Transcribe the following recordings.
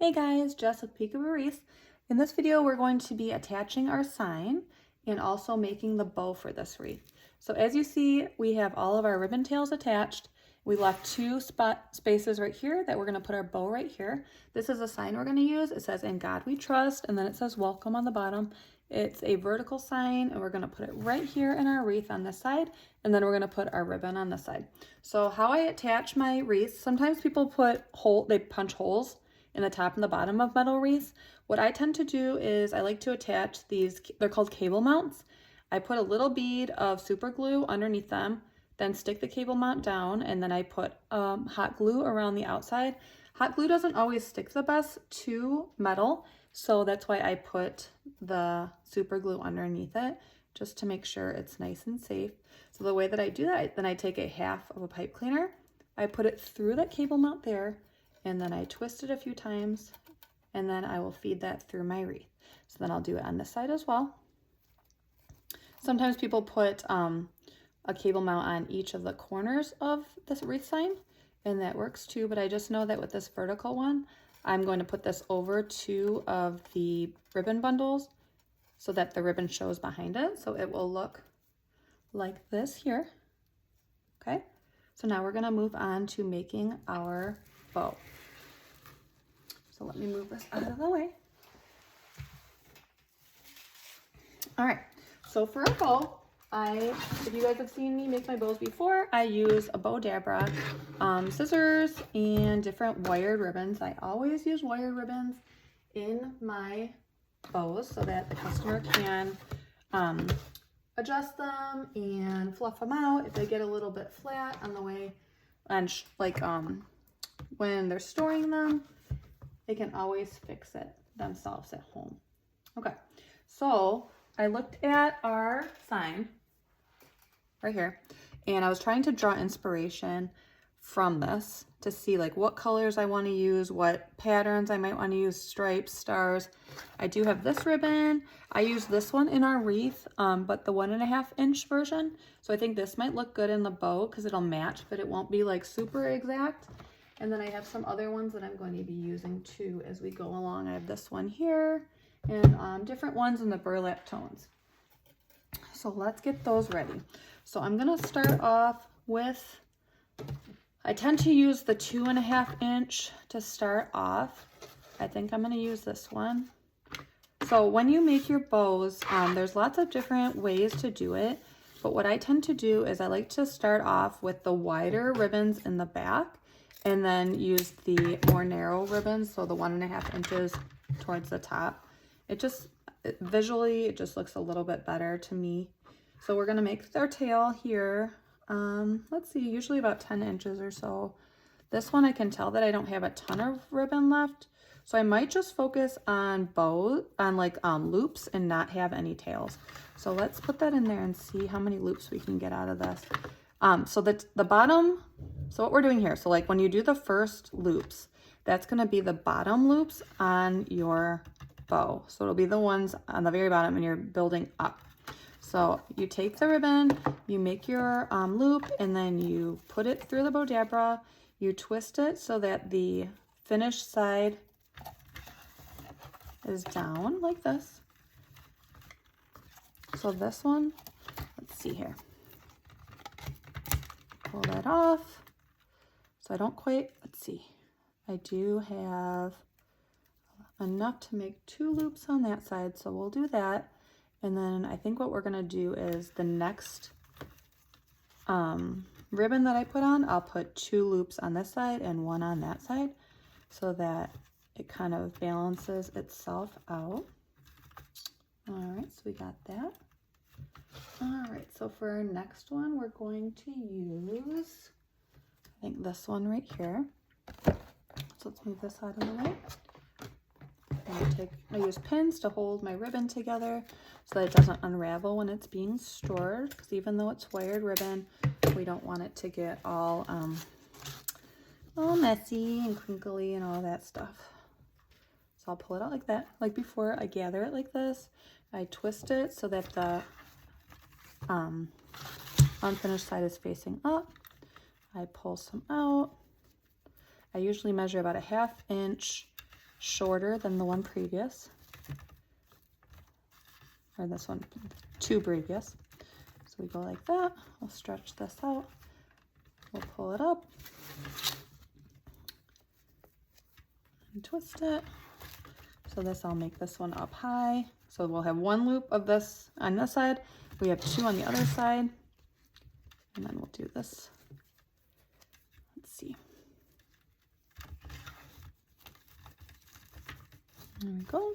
Hey guys, Jess with Peekaboo Wreaths. In this video, we're going to be attaching our sign and also making the bow for this wreath. So as you see, we have all of our ribbon tails attached. We left two spaces right here that we're going to put our bow right here. This is a sign we're going to use. It says, "In God We Trust," and then it says "Welcome" on the bottom. It's a vertical sign, and we're going to put it right here in our wreath on this side, and then we're going to put our ribbon on this side. So how I attach my wreaths, sometimes people they punch holes in the top and the bottom of metal wreaths. What I tend to do is I like to attach these, they're called cable mounts. I put a little bead of super glue underneath them, then stick the cable mount down, and then I put hot glue around the outside. Hot glue doesn't always stick the best to metal, so that's why I put the super glue underneath it, just to make sure it's nice and safe. So the way that I do that, then I take a half of a pipe cleaner, I put it through that cable mount there, and then I twist it a few times, and then I will feed that through my wreath. So then I'll do it on this side as well. Sometimes people put a cable mount on each of the corners of this wreath sign, and that works too, but I just know that with this vertical one, I'm going to put this over two of the ribbon bundles so that the ribbon shows behind it. So it will look like this here. Okay, so now we're gonna move on to making our bow. So let me move this out of the way. All right, so for a bow, if you guys have seen me make my bows before, I use a bow dabra, scissors, and different wired ribbons. I always use wired ribbons in my bows so that the customer can adjust them and fluff them out if they get a little bit flat on the way, and when they're storing them, they can always fix it themselves at home. Okay, so I looked at our sign right here, and I was trying to draw inspiration from this to see like what colors I want to use, what patterns I might want to use, stripes, stars. I do have this ribbon. I use this one in our wreath, but the 1.5 inch version. So I think this might look good in the bow because it'll match, but it won't be like super exact. And then I have some other ones that I'm going to be using too as we go along. I have this one here and different ones in the burlap tones. So let's get those ready. So I'm gonna start off with, I tend to use the 2.5 inch to start off. I think I'm gonna use this one. So when you make your bows, there's lots of different ways to do it, but what I tend to do is I like to start off with the wider ribbons in the back and then use the more narrow ribbons, so the 1.5 inches towards the top. Visually, it just looks a little bit better to me. So we're gonna make our tail here. Let's see, usually about 10 inches or so. This one I can tell that I don't have a ton of ribbon left, so I might just focus on loops and not have any tails. So let's put that in there and see how many loops we can get out of this. So the bottom, so what we're doing here, so like when you do the first loops, that's gonna be the bottom loops on your bow. So it'll be the ones on the very bottom and you're building up. So you take the ribbon, you make your loop, and then you put it through the bow dabra, you twist it so that the finished side is down like this. So this one, let's see here. Pull that off. So I don't quite, let's see. I do have enough to make 2 loops on that side, so we'll do that. And then I think what we're gonna do is the next ribbon that I put on, I'll put 2 loops on this side and 1 on that side so that it kind of balances itself out. All right, so we got that. All right, so for our next one, we're going to use, I think this one right here. So let's move this out of the way. I use pins to hold my ribbon together so that it doesn't unravel when it's being stored, because even though it's wired ribbon, we don't want it to get all messy and crinkly and all that stuff. So I'll pull it out like that. Like before, I gather it like this. I twist it so that the unfinished side is facing up. I pull some out. I usually measure about a 1/2 inch shorter than the one previous, or this one, 2 previous. So we go like that. We'll stretch this out. We'll pull it up and twist it. So this, I'll make this one up high. So we'll have 1 loop of this on this side. We have 2 on the other side. And then we'll do this. Let's see. There we go.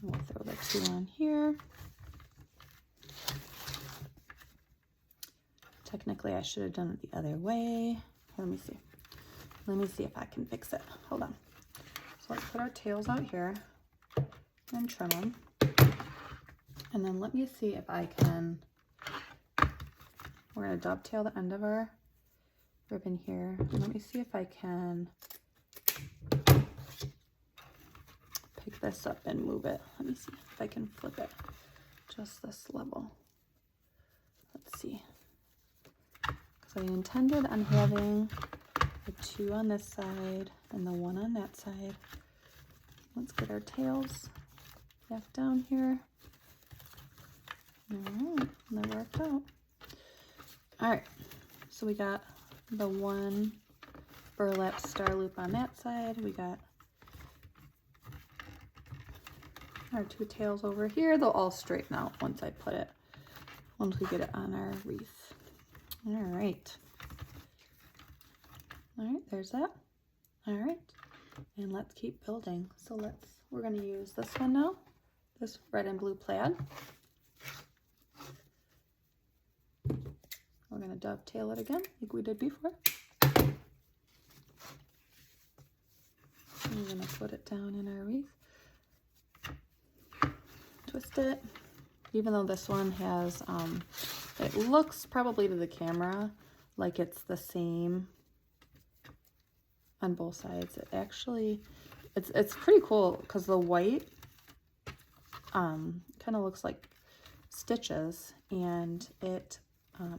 We'll throw the 2 on here. Technically, I should have done it the other way. Let me see. Let me see if I can fix it. Hold on. So let's put our tails out here and trim them. And then let me see if I can, we're going to dovetail the end of our ribbon here. And let me see if I can pick this up and move it. Let me see if I can flip it just this level. Let's see. Because I intended on having the 2 on this side and the 1 on that side. Let's get our tails back down here. All right, that worked out. All right, so we got the 1 burlap star loop on that side. We got our 2 tails over here. They'll all straighten out once we get it on our wreath. All right. All right, there's that. All right, and let's keep building. So we're gonna use this one now, this red and blue plaid. We're gonna dovetail it again, like we did before. We're gonna put it down in our wreath. Twist it. Even though this one has, it looks probably to the camera like it's the same on both sides. It actually, it's pretty cool because the white kind of looks like stitches, and it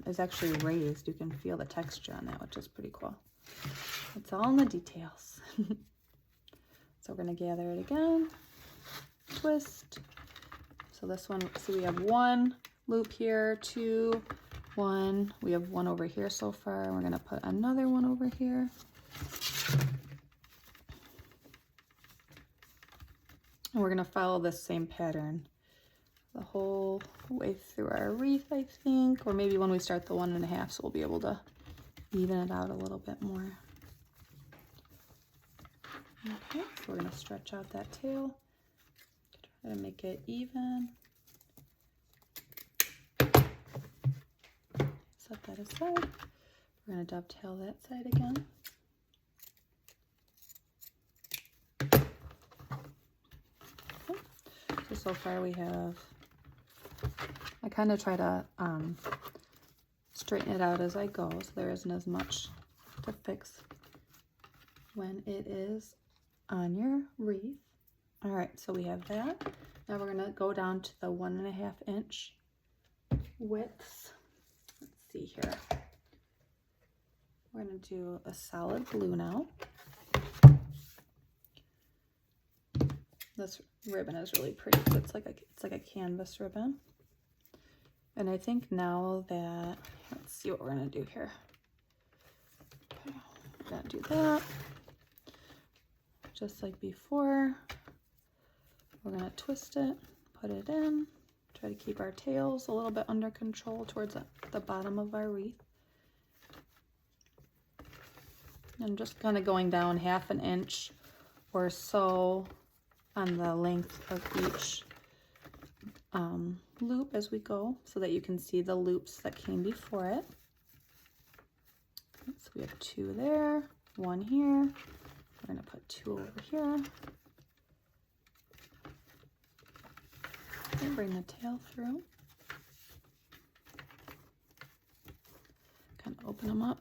is actually raised. You can feel the texture on that, which is pretty cool. It's all in the details. So we're going to gather it again, twist. So this one, see, we have 1 loop here, 2, 1. We have 1 over here so far. We're going to put another 1 over here. And we're going to follow this same pattern the whole way through our wreath, I think. Or maybe when we start the 1.5, so we'll be able to even it out a little bit more. Okay, so we're going to stretch out that tail. Try to make it even. Set that aside. We're going to dovetail that side again. Okay. So far we have, I kind of try to straighten it out as I go, so there isn't as much to fix when it is on your wreath. All right, so we have that. Now we're gonna go down to the 1.5 inch widths. Let's see here. We're gonna do a solid blue now. This ribbon is really pretty. It's like a canvas ribbon. And I think now that, let's see what we're gonna do here. Okay, we're gonna do that. Just like before. We're going to twist it, put it in, try to keep our tails a little bit under control towards the bottom of our wreath. I'm just kind of going down 1/2 inch or so on the length of each loop as we go, so that you can see the loops that came before it. Okay, so we have 2 there, 1 here. We're going to put 2 over here. And bring the tail through. Kind of open them up.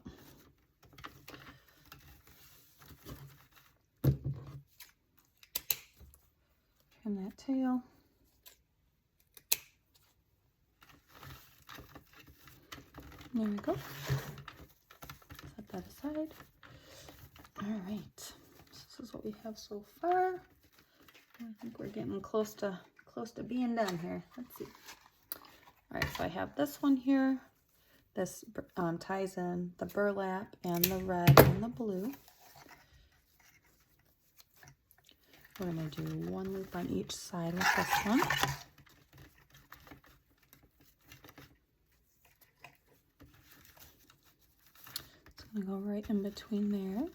Trim that tail. There we go. Set that aside. All right. This is is what we have so far. I think we're getting close to being done here. Let's see. All right, so I have this one here. This ties in the burlap and the red and the blue. We're gonna do one loop on each side with this one. It's gonna go right in between there.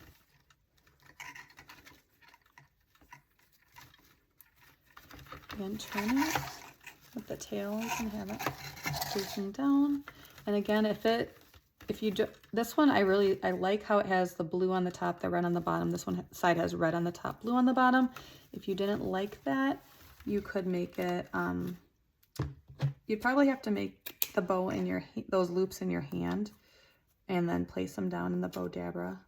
Again, turn it with the tail, you can have it facing down. And again, if you do this one, I like how it has the blue on the top, the red on the bottom. This one side has red on the top, blue on the bottom. If you didn't like that, you could make it, you'd probably have to make the bow in those loops in your hand and then place them down in the bow dabra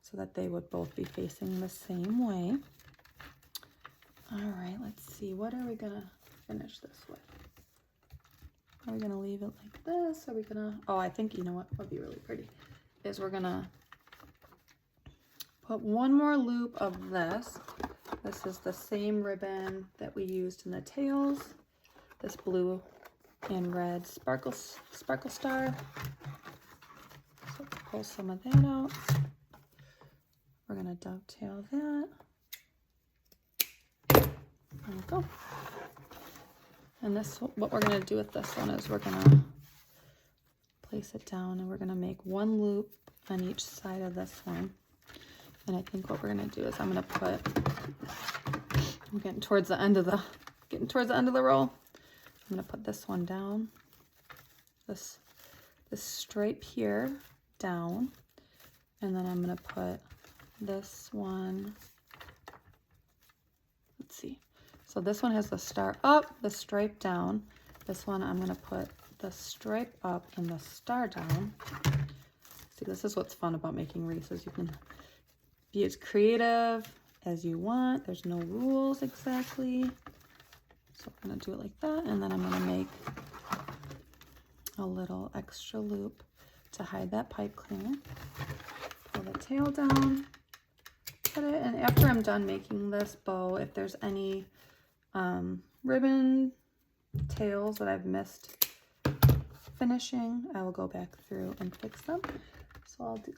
so that they would both be facing the same way. All right, let's see. What are we gonna finish this with? Are we gonna leave it like this? Are we gonna, oh, I think, you know what would be really pretty is we're gonna put one more loop of this. This is the same ribbon that we used in the tails. This blue and red sparkle star. So let's pull some of that out. We're gonna dovetail that. There we go. And this, what we're gonna do with this one is we're gonna place it down and we're gonna make one loop on each side of this one. And I think what we're gonna do is I'm getting towards the end of the row. I'm gonna put this one down, this stripe here down, and then I'm gonna put this one, let's see. So this one has the star up, the stripe down. This one I'm gonna put the stripe up and the star down. See, this is what's fun about making wreaths, is you can be as creative as you want. There's no rules exactly. So I'm gonna do it like that, and then I'm gonna make a little extra loop to hide that pipe cleaner. Pull the tail down, put it, and after I'm done making this bow, if there's any ribbon tails that I've missed finishing, I will go back through and fix them. So I'll do,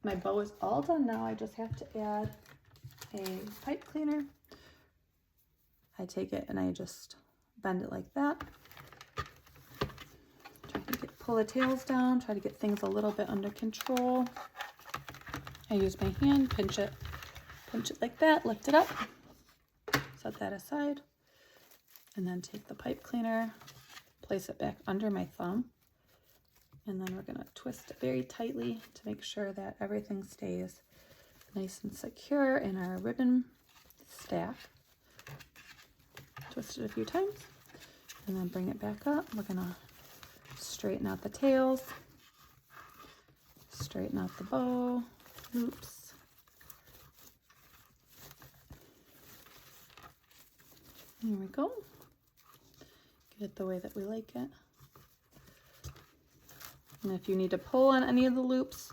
my bow is all done now. I just have to add a pipe cleaner. I take it and I just bend it like that. Try to pull the tails down, try to get things a little bit under control. I use my hand, pinch it like that, lift it up, set that aside, and then take the pipe cleaner, place it back under my thumb, and then we're gonna twist it very tightly to make sure that everything stays nice and secure in our ribbon stack. Twist it a few times, and then bring it back up. We're gonna straighten out the tails, straighten out the bow loops. There we go. Get it the way that we like it. And if you need to pull on any of the loops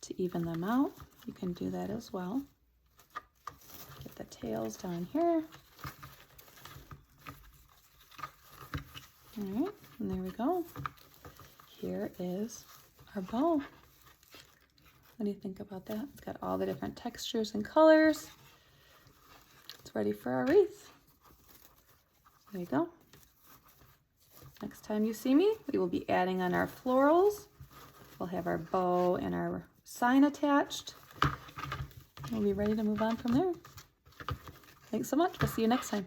to even them out, you can do that as well. Get the tails down here. All right, and there we go. Here is our bow. What do you think about that? It's got all the different textures and colors. It's ready for our wreath. There you go. Next time you see me, we will be adding on our florals. We'll have our bow and our sign attached. We'll be ready to move on from there. Thanks so much. We'll see you next time.